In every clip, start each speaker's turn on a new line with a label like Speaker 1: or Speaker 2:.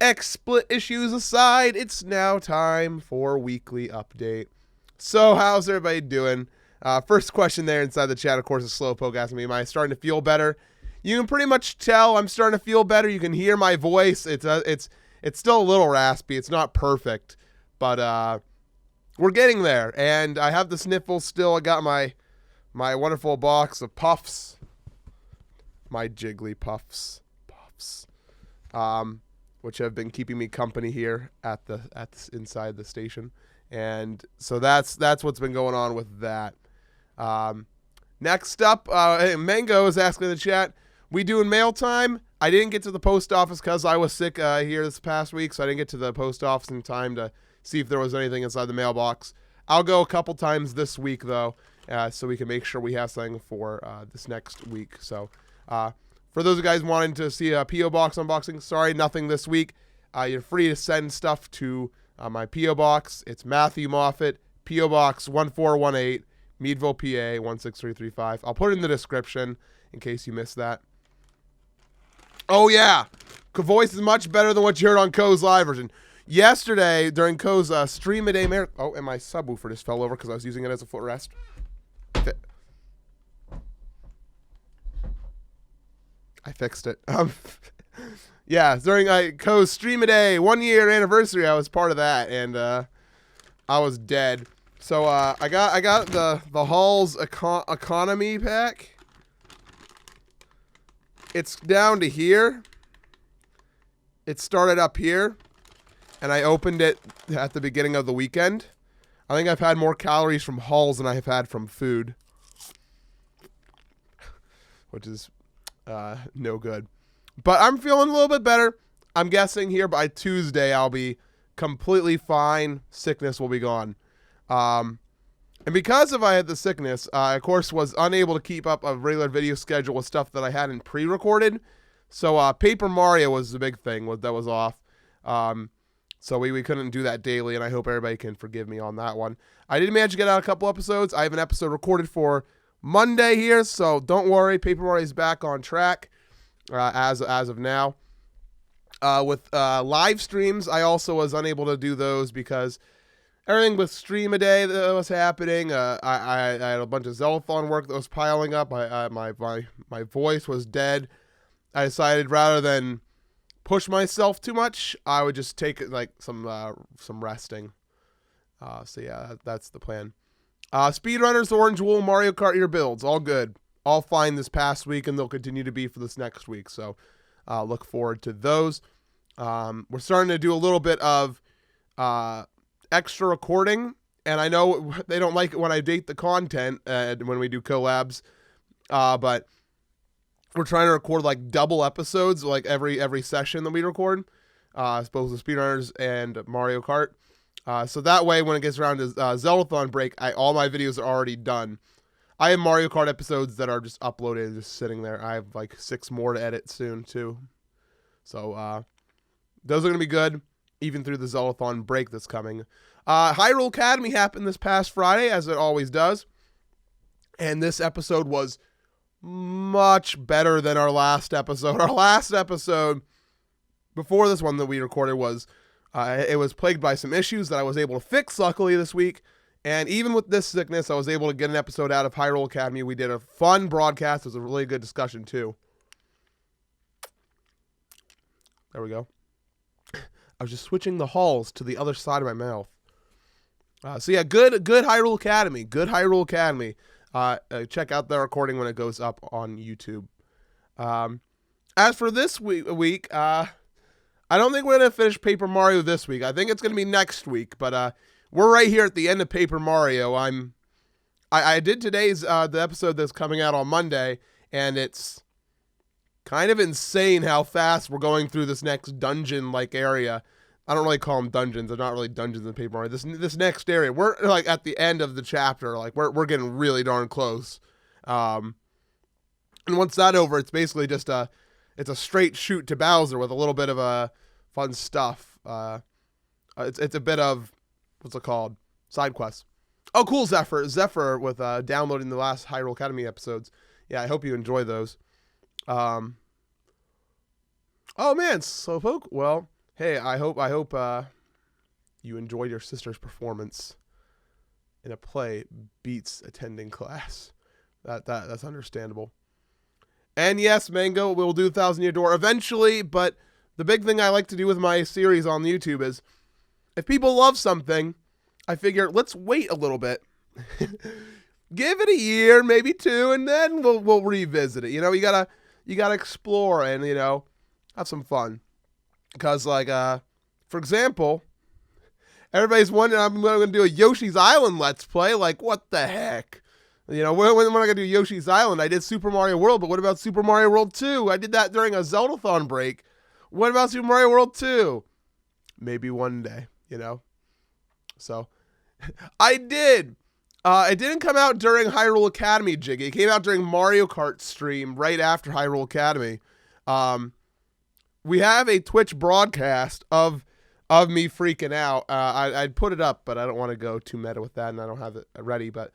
Speaker 1: XSplit issues aside, it's now time for weekly update. So how's everybody doing? First question there inside the chat, of course, is Slowpoke asking me, am I starting to feel better? You can pretty much tell I'm starting to feel better. You can hear my voice. It's still a little raspy. It's not perfect, but we're getting there. And I have the sniffles still. I got my wonderful box of puffs, my Jigglypuffs, which have been keeping me company here at inside the station. And so that's what's been going on with that. Next up, Mango is asking in the chat, we doing mail time? I didn't get to the post office because I was sick here this past week, so I didn't get to the post office in time to see if there was anything inside the mailbox. I'll go a couple times this week, though, so we can make sure we have something for this next week. So for those of you guys wanting to see a P.O. Box unboxing, sorry, nothing this week. You're free to send stuff to my P.O. Box. It's Matthew Moffat, P.O. Box 1418, Meadville, PA 16335. I'll put it in the description in case you missed that. Oh, yeah. Voice is much better than what you heard on Co's live version. Yesterday, during Co's stream a day marathon. Oh, and my subwoofer just fell over because I was using it as a footrest. I fixed it. Yeah, during Co's stream a day 1 year anniversary, I was part of that, and I was dead. So I got the Hall's economy pack. It's down to here. It started up here, and I opened it at the beginning of the weekend. I think I've had more calories from Halls than I have had from food, which is no good. But I'm feeling a little bit better. I'm guessing here by Tuesday I'll be completely fine. Sickness will be gone. And because I had the sickness, I, of course, was unable to keep up a regular video schedule with stuff that I hadn't pre-recorded. So Paper Mario was the big thing that was off. So we couldn't do that daily, and I hope everybody can forgive me on that one. I did manage to get out a couple episodes. I have an episode recorded for Monday here, so don't worry. Paper Mario is back on track as of now. With live streams, I also was unable to do those because everything with stream a day that was happening. I had a bunch of Zeldathon work that was piling up. My voice was dead. I decided rather than push myself too much, I would just take like some resting. So yeah, that's the plan. Speedrunners, Orange Wool, Mario Kart ear builds, all good, all fine this past week, and they'll continue to be for this next week. So look forward to those. We're starting to do a little bit of extra recording, and I know they don't like it when I date the content when we do collabs, but we're trying to record like double episodes, like every session that we record, both the Speedrunners and Mario Kart. So that way, when it gets around to Zeldathon break, all my videos are already done. I have Mario Kart episodes that are just uploaded and just sitting there. I have like 6 more to edit soon too. So those are gonna be good, even through the Zeldathon break that's coming. Hyrule Academy happened this past Friday, as it always does, and this episode was much better than our last episode. Our last episode, before this one that we recorded, was it was plagued by some issues that I was able to fix, luckily, this week. And even with this sickness, I was able to get an episode out of Hyrule Academy. We did a fun broadcast. It was a really good discussion, too. There we go. I was just switching the Halls to the other side of my mouth. So yeah, good Hyrule Academy. Good Hyrule Academy. Check out the recording when it goes up on YouTube. As for this week, I don't think we're going to finish Paper Mario this week. I think it's going to be next week, but we're right here at the end of Paper Mario. I did today's the episode that's coming out on Monday, and it's kind of insane how fast we're going through this next dungeon-like area. I don't really call them dungeons. They're not really dungeons in Paper Mario. This next area, we're like at the end of the chapter. Like we're getting really darn close. And once that's over, it's basically just it's a straight shoot to Bowser with a little bit of fun stuff. It's a bit of, what's it called? Side quests. Oh, cool, Zephyr with downloading the last Hyrule Academy episodes. Yeah, I hope you enjoy those. Oh man, Slowpoke. Well, Hey, I hope you enjoyed your sister's performance in a play beats attending class. That's understandable. And yes, Mango will do 1,000-Year Door eventually, but the big thing I like to do with my series on YouTube is if people love something, I figure let's wait a little bit. Give it a year, maybe 2, and then we'll revisit it. You know, you gotta explore and, you know, have some fun. Because, like, for example, everybody's wondering I'm going to do a Yoshi's Island Let's Play. Like, what the heck? You know, when am I going to do Yoshi's Island? I did Super Mario World, but what about Super Mario World 2? I did that during a Zeldathon break. What about Super Mario World 2? Maybe one day, you know? So, I did. It didn't come out during Hyrule Academy, Jiggy. It came out during Mario Kart stream right after Hyrule Academy. We have a Twitch broadcast of me freaking out. I'd put it up, but I don't want to go too meta with that, and I don't have it ready. But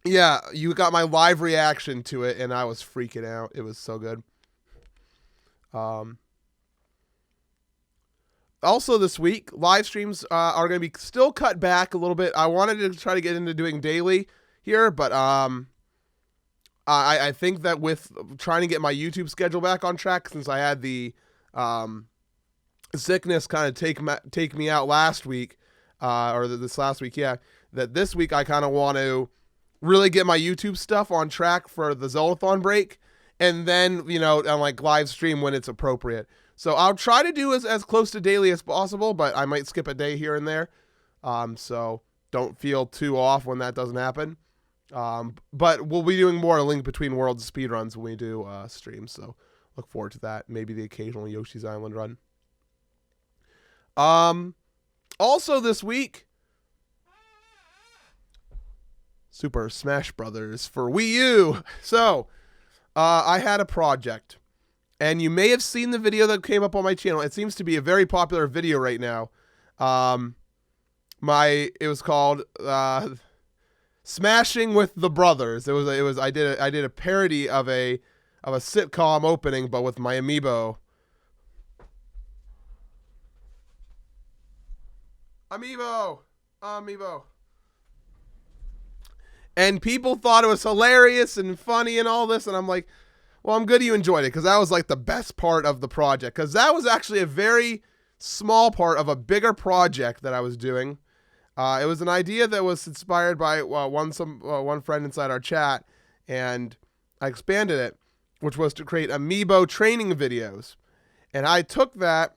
Speaker 1: yeah, you got my live reaction to it, and I was freaking out. It was so good. Also this week, live streams are going to be still cut back a little bit. I wanted to try to get into doing daily here, but I think that with trying to get my YouTube schedule back on track, since I had the sickness kind of take me out last week, or this last week, yeah, that this week I kind of want to really get my YouTube stuff on track for the Zeldathon break, and then, you know, on like live stream when it's appropriate. So I'll try to do as close to daily as possible, but I might skip a day here and there. So don't feel too off when that doesn't happen. But we'll be doing more Link Between Worlds speedruns when we do streams, so look forward to that. Maybe the occasional Yoshi's Island run. Also this week, Super Smash Brothers for Wii U. So, I had a project, and you may have seen the video that came up on my channel. It seems to be a very popular video right now. It was called Smashing with the Brothers. I did a parody of a sitcom opening, but with my amiibo. Amiibo. And people thought it was hilarious and funny and all this, and I'm like, well, I'm good you enjoyed it, because that was like the best part of the project, because that was actually a very small part of a bigger project that I was doing. It was an idea that was inspired by one friend inside our chat, and I expanded it, which was to create amiibo training videos. And I took that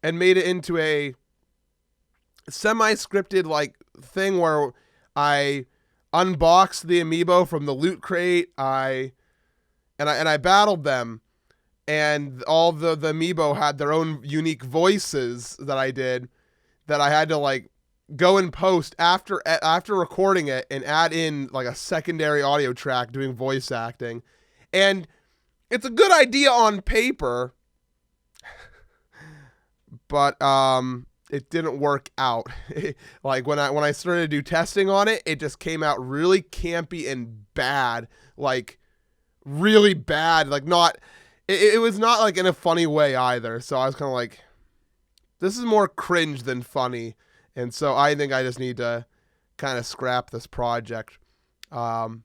Speaker 1: and made it into a semi-scripted like thing where I unboxed the amiibo from the loot crate. I battled them, and all the amiibo had their own unique voices that I did, that I had to like go and post after recording it and add in like a secondary audio track doing voice acting. And it's a good idea on paper, but it didn't work out. Like when I started to do testing on it, it just came out really campy and bad, like really bad, like not, it was not like in a funny way either. So I was kind of like, this is more cringe than funny. And so I think I just need to kind of scrap this project. And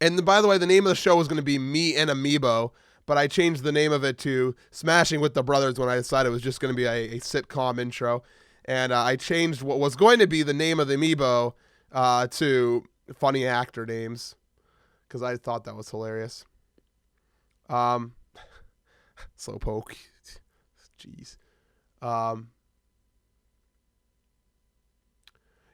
Speaker 1: by the way, the name of the show was going to be Me and Amiibo, but I changed the name of it to Smashing with the Brothers when I decided it was just going to be a sitcom intro. And I changed what was going to be the name of the Amiibo to funny actor names, because I thought that was hilarious. Slowpoke. Jeez.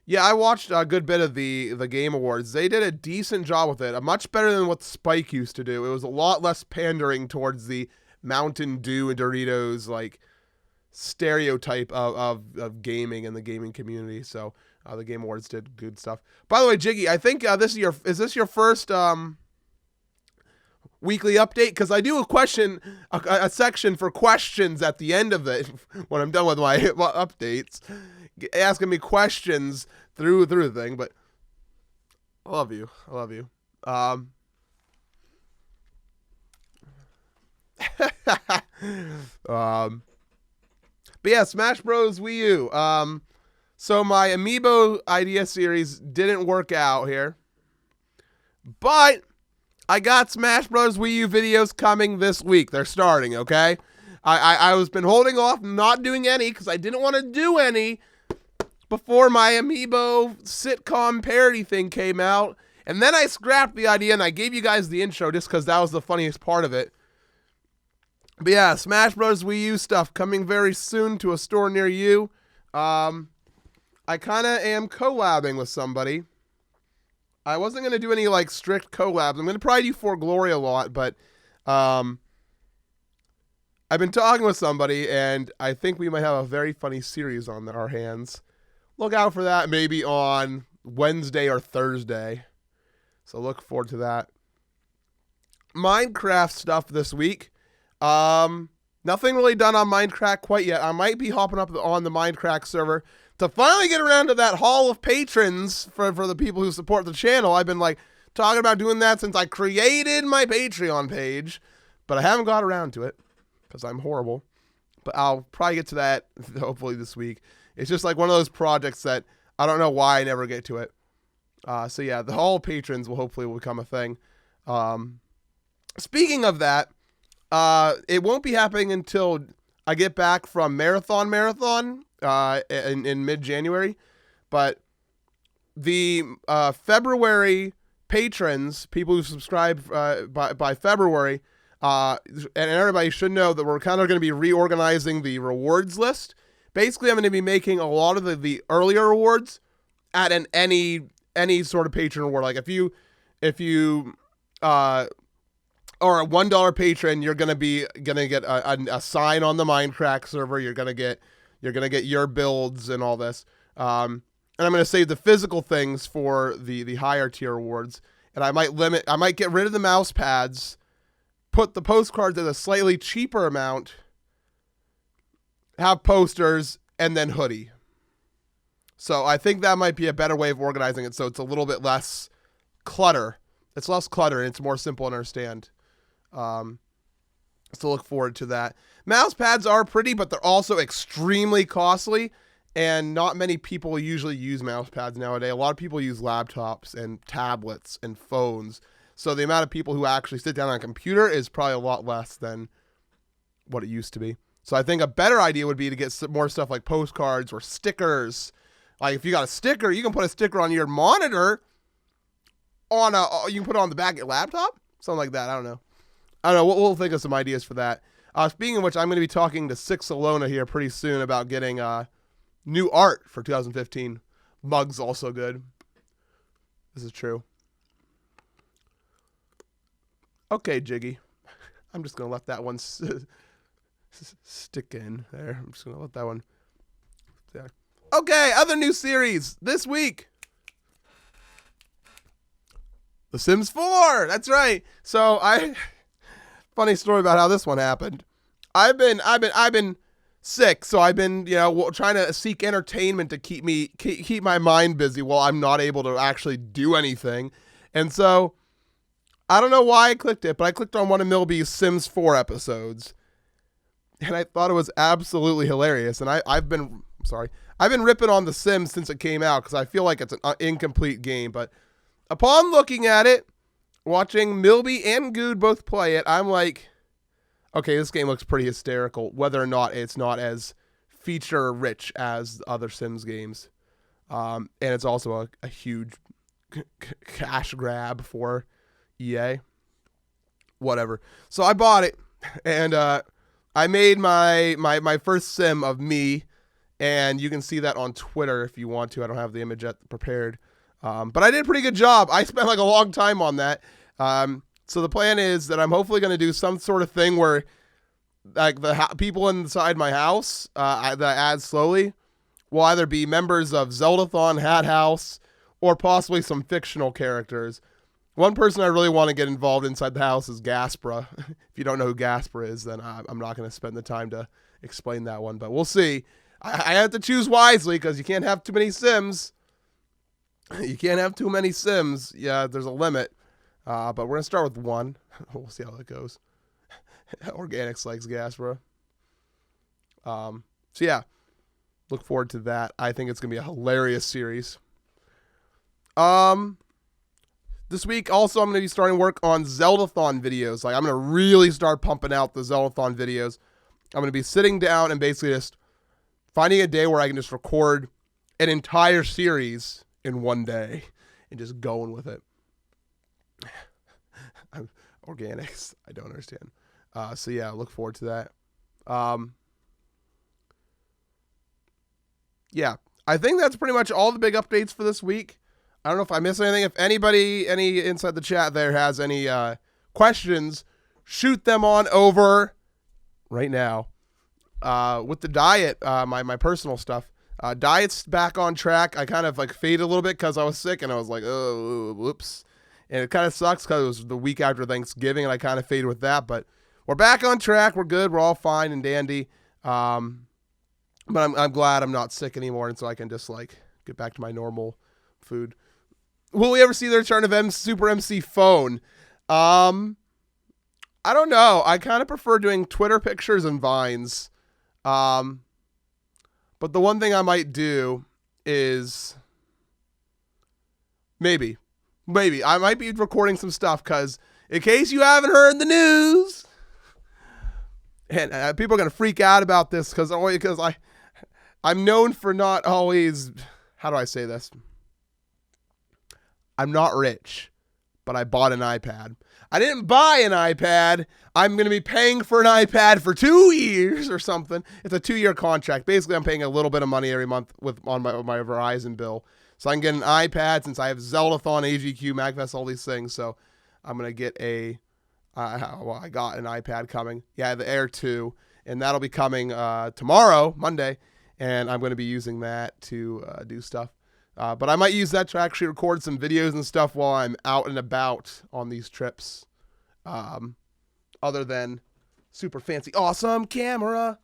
Speaker 1: Yeah, I watched a good bit of the Game Awards. They did a decent job with it, much better than what Spike used to do. It was a lot less pandering towards the Mountain Dew and Doritos like stereotype of gaming and the gaming community. So the Game Awards did good stuff. By the way, Jiggy, I think is this your first weekly update? Because I do a section for questions at the end of it when I'm done with my updates, asking me questions through the thing. But I love you. But yeah, Smash Bros. Wii U. So my Amiibo idea series didn't work out here. But I got Smash Bros. Wii U videos coming this week. They're starting, okay? I was been holding off not doing any because I didn't want to do any before my Amiibo sitcom parody thing came out. And then I scrapped the idea and I gave you guys the intro just because that was the funniest part of it. But yeah, Smash Bros. Wii U stuff coming very soon to a store near you. I kind of am collabing with somebody. I wasn't going to do any like strict collabs. I'm going to probably do For Glory a lot, but I've been talking with somebody and I think we might have a very funny series on our hands. Look out for that maybe on Wednesday or Thursday. So look forward to that. Minecraft stuff this week. Nothing really done on Minecraft quite yet. I might be hopping up on the Minecraft server to finally get around to that Hall of Patrons for the people who support the channel. I've been like talking about doing that since I created my Patreon page, but I haven't got around to it because I'm horrible. But I'll probably get to that hopefully this week. It's just like one of those projects that I don't know why I never get to it. So yeah, the Hall of Patrons will hopefully become a thing. Speaking of that, it won't be happening until I get back from Marathon in mid-January. But the February patrons, people who subscribe by February, and everybody should know that we're kind of going to be reorganizing the rewards list. Basically, I'm going to be making a lot of the earlier rewards at any sort of patron reward. Like if you are a $1 patron, you're gonna get a sign on the Minecraft server. You're gonna get your builds and all this. And I'm gonna save the physical things for the higher tier rewards. And I might get rid of the mouse pads, put the postcards at a slightly cheaper amount, have posters, and then hoodie. So I think that might be a better way of organizing it so it's a little bit less clutter. It's less clutter and it's more simple to understand. So look forward to that. Mouse pads are pretty, but they're also extremely costly, and not many people usually use mouse pads nowadays. A lot of people use laptops and tablets and phones. So the amount of people who actually sit down on a computer is probably a lot less than what it used to be. So I think a better idea would be to get some more stuff like postcards or stickers. Like if you got a sticker, you can put a sticker on your monitor you can put it on the back of your laptop, something like that. I don't know. We'll think of some ideas for that. Speaking of which, I'm going to be talking to Six Alona here pretty soon about getting new art for 2015. Mugs also good. This is true. Okay, Jiggy. I'm just going to let that one stick in there. I'm just going to let that one there. Okay, other new series this week. The Sims 4. That's right. So funny story about how this one happened. I've been sick, so I've been trying to seek entertainment to keep my mind busy while I'm not able to actually do anything. And so I don't know why I clicked it, but I clicked on one of Milby's Sims 4 episodes, and I thought it was absolutely hilarious. And I've been ripping on The Sims since it came out because I feel like it's an incomplete game, but upon looking at it, watching Milby and Good both play it, I'm like, okay, this game looks pretty hysterical, whether or not it's not as feature-rich as other Sims games. And it's also a huge cash grab for EA. Whatever. So I bought it, and I made my first Sim of me, and you can see that on Twitter if you want to. I don't have the image yet prepared. But I did a pretty good job. I spent like a long time on that. So the plan is that I'm hopefully going to do some sort of thing where like the people inside my house that I add slowly will either be members of Zeldathon, Hat House, or possibly some fictional characters. One person I really want to get involved inside the house is Gaspra. If you don't know who Gaspra is, then I'm not going to spend the time to explain that one. But we'll see. I have to choose wisely because you can't have too many Sims. You can't have too many Sims. Yeah, there's a limit. But we're going to start with one. We'll see how that goes. Organics likes gas, bro. So yeah, look forward to that. I think it's gonna be a hilarious series. This week also I'm gonna be starting work on Zeldathon videos. Like I'm gonna really start pumping out the Zeldathon videos. I'm gonna be sitting down and basically just finding a day where I can just record an entire series in one day and just going with it. Organics, I don't understand. So yeah, look forward to that. Yeah, I think that's pretty much all the big updates for this week. I don't know if I missed anything. If anybody, any inside the chat there has any questions, shoot them on over right now. With the diet, my personal stuff, diet's back on track. I kind of like faded a little bit because I was sick and I was like, oh, whoops. And it kind of sucks because it was the week after Thanksgiving and I kind of faded with that. But we're back on track. We're good. We're all fine and dandy. But I'm glad I'm not sick anymore, and so I can just like get back to my normal food. Will we ever see the return of Super MC phone? I don't know. I kind of prefer doing Twitter pictures and Vines. But the one thing I might do is maybe I might be recording some stuff because in case you haven't heard the news, and people are gonna freak out about this because I'm known for not always, how do I say this? I'm not rich, but I bought an iPad. I didn't buy an iPad. I'm going to be paying for an iPad for 2 years or something. It's a 2-year contract. Basically, I'm paying a little bit of money every month on my Verizon bill. So I can get an iPad since I have Zeldathon, AGQ, MagFest, all these things. So I'm going to get I got an iPad coming. Yeah, the Air 2. And that'll be coming tomorrow, Monday. And I'm going to be using that to do stuff. But I might use that to actually record some videos and stuff while I'm out and about on these trips. Other than super fancy, awesome camera.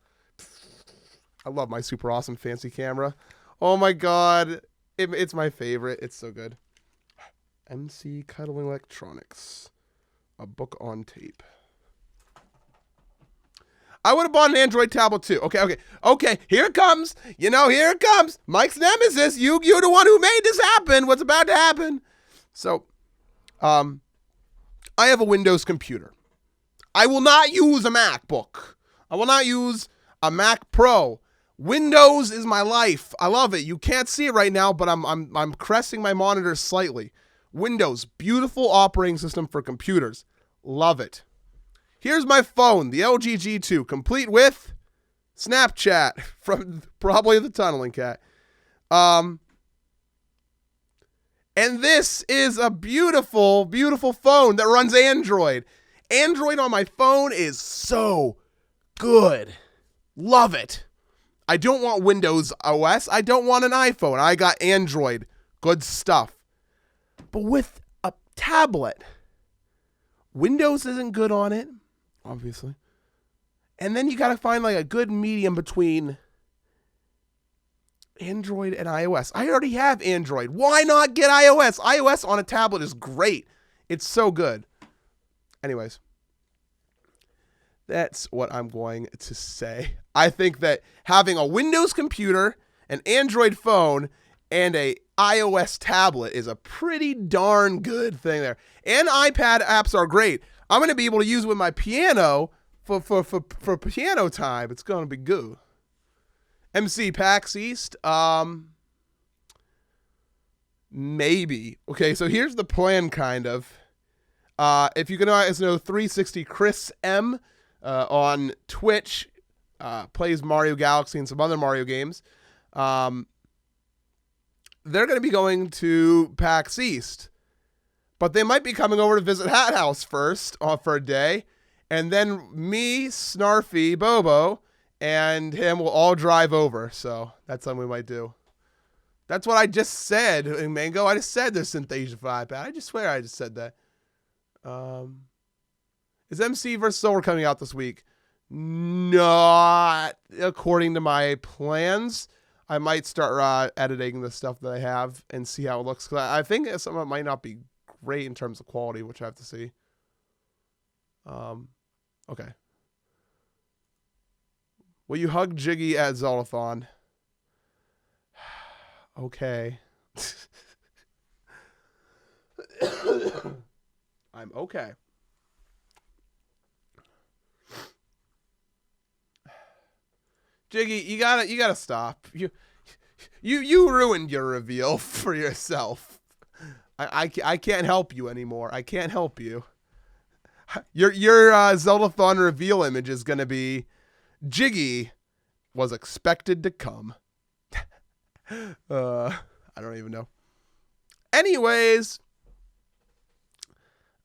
Speaker 1: I love my super awesome fancy camera. Oh my God. It's my favorite. It's so good. MC Cuddling Electronics. A book on tape. I would have bought an Android tablet too. Okay. Here it comes. Here it comes. Mike's nemesis. You're the one who made this happen. What's about to happen? So, I have a Windows computer. I will not use a MacBook. I will not use a Mac Pro. Windows is my life. I love it. You can't see it right now, but I'm caressing my monitor slightly. Windows, beautiful operating system for computers. Love it. Here's my phone, the LG G2, complete with Snapchat from probably the Tunneling Cat. And this is a beautiful, beautiful phone that runs Android. Android on my phone is so good. Love it. I don't want Windows OS. I don't want an iPhone. I got Android. Good stuff. But with a tablet, Windows isn't good on it. Obviously. And then you got to find like a good medium between Android and iOS. I already have Android. Why not get iOS? iOS on a tablet is great. It's so good. Anyways, that's what I'm going to say. I think that having a Windows computer, an Android phone, and a iOS tablet is a pretty darn good thing there. And iPad apps are great. I'm going to be able to use it with my piano for piano time. It's going to be good. MC PAX East. Maybe. Okay, so here's the plan, kind of. If you guys know 360 Chris M on Twitch, plays Mario Galaxy and some other Mario games. They're going to be going to PAX East. But they might be coming over to visit Hat House first for a day. And then me, Snarfy, Bobo, and him will all drive over. So that's something we might do. That's what I just said, Mango. I just said there's Synthesia for iPad. I just swear I just said that. Is MC vs. Solar coming out this week? Not according to my plans. I might start editing the stuff that I have and see how it looks. Cause I think some of it might not be great in terms of quality, which I have to see. Okay. Will you hug Jiggy at Zolathon? Okay. I'm okay. Jiggy, you gotta stop. You ruined your reveal for yourself. I can't help you anymore. I can't help you. Your Zeldathon reveal image is gonna be Jiggy was expected to come. I don't even know. Anyways,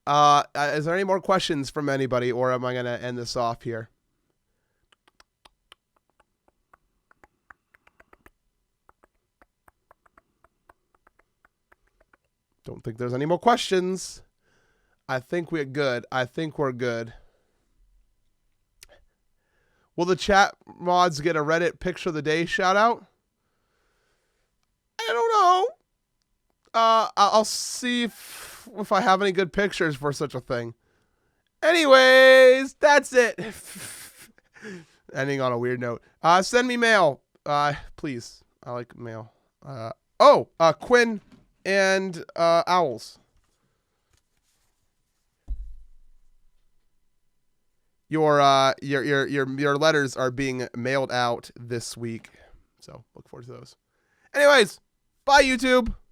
Speaker 1: is there any more questions from anybody, or am I gonna end this off here? Don't think there's any more questions. I think we're good. I think we're good. Will the chat mods get a Reddit picture of the day shout out? I don't know. I'll see if I have any good pictures for such a thing. Anyways, that's it. Ending on a weird note. Send me mail. Please. I like mail. Quinn and Owls. Your letters are being mailed out this week. So look forward to those. Anyways, bye YouTube.